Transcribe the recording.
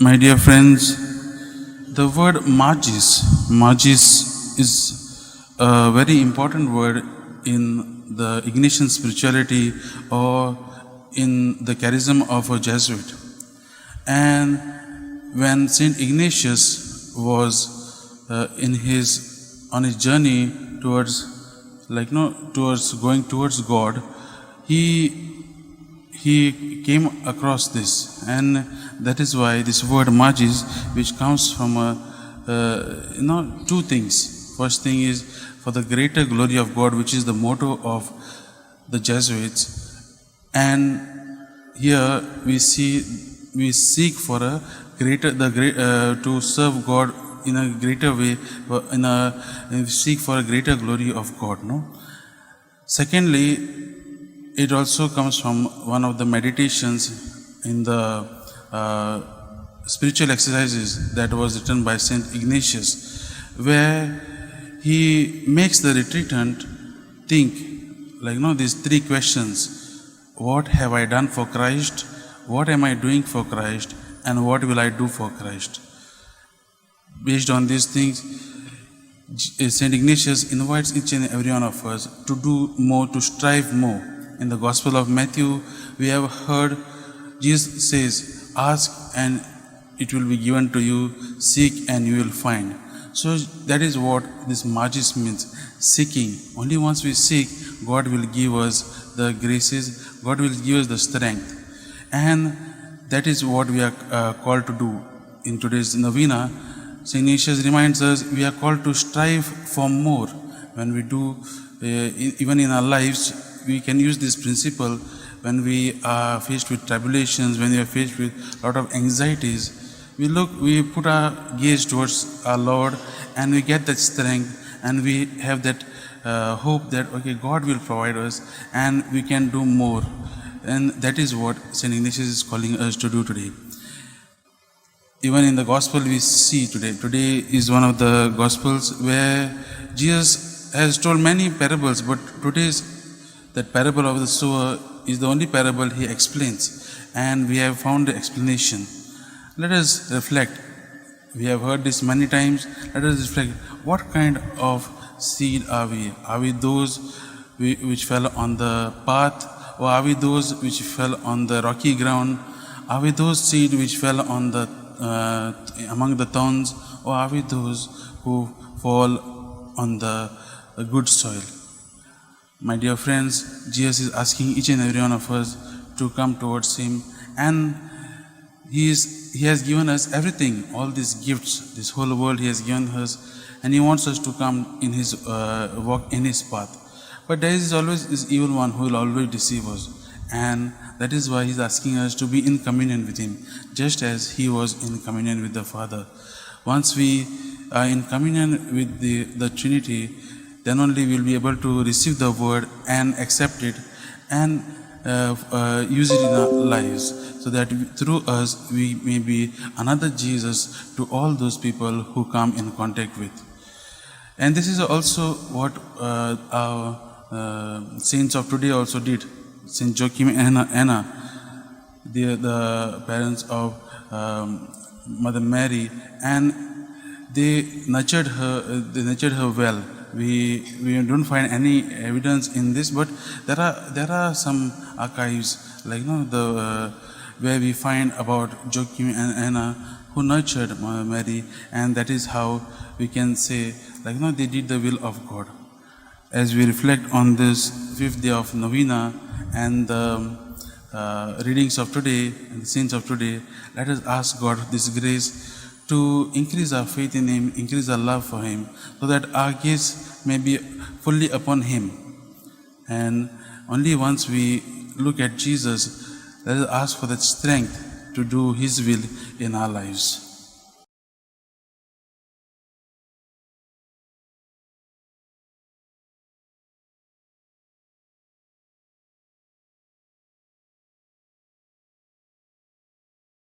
My dear friends, the word magis is a very important word in the Ignatian spirituality or in the charism of a Jesuit. And when Saint Ignatius was on his journey towards going towards God, he came across this, and that is why this word magis, which comes from two things. First thing is for the greater glory of God, which is the motto of the Jesuits, and here we seek for a to serve God in a greater way, we seek for a greater glory of God. No. Secondly, it also comes from one of the meditations in the spiritual exercises that was written by Saint Ignatius, where he makes the retreatant think these three questions: what have I done for Christ, what am I doing for Christ, and what will I do for Christ? Based on these things, Saint Ignatius invites each and every one of us to do more, to strive more. In the Gospel of Matthew, we have heard Jesus says, "Ask and it will be given to you, seek and you will find." So that is what this magis means, seeking. Only once we seek, God will give us the graces, God will give us the strength. And that is what we are called to do. In today's novena, St. Ignatius reminds us we are called to strive for more. When we do, even in our lives, we can use this principle when we are faced with tribulations, when we are faced with a lot of anxieties. We put our gaze towards our Lord, and we get that strength, and we have that hope that, God will provide us, and we can do more. And that is what St. Ignatius is calling us to do today. Even in the Gospel we see today is one of the Gospels where Jesus has told many parables, but that parable of the sower is the only parable he explains, and we have found the explanation. Let us reflect. We have heard this many times. Let us reflect. What kind of seed are we? Are we those which fell on the path, or are we those which fell on the rocky ground? Are we those seed which fell on the among the thorns, or are we those who fall on the good soil? My dear friends, Jesus is asking each and every one of us to come towards Him, and He has given us everything, all these gifts, this whole world He has given us, and He wants us to come in His walk in His path. But there is always this evil one who will always deceive us, and that is why He is asking us to be in communion with Him, just as He was in communion with the Father. Once we are in communion with the Trinity, then only we will be able to receive the word and accept it and use it in our lives, so that through us we may be another Jesus to all those people who come in contact with. And this is also what our saints of today also did. Saint Joachim and Anna, the parents of Mother Mary, and they nurtured her well. We don't find any evidence in this, but there are some archives where we find about Joachim and Anna who nurtured Mother Mary, and that is how we can say they did the will of God. As we reflect on this 5th day of novena and the readings of today and the saints of today, let us ask God this grace to increase our faith in Him, increase our love for Him, so that our gaze may be fully upon Him. And only once we look at Jesus, let us ask for that strength to do His will in our lives.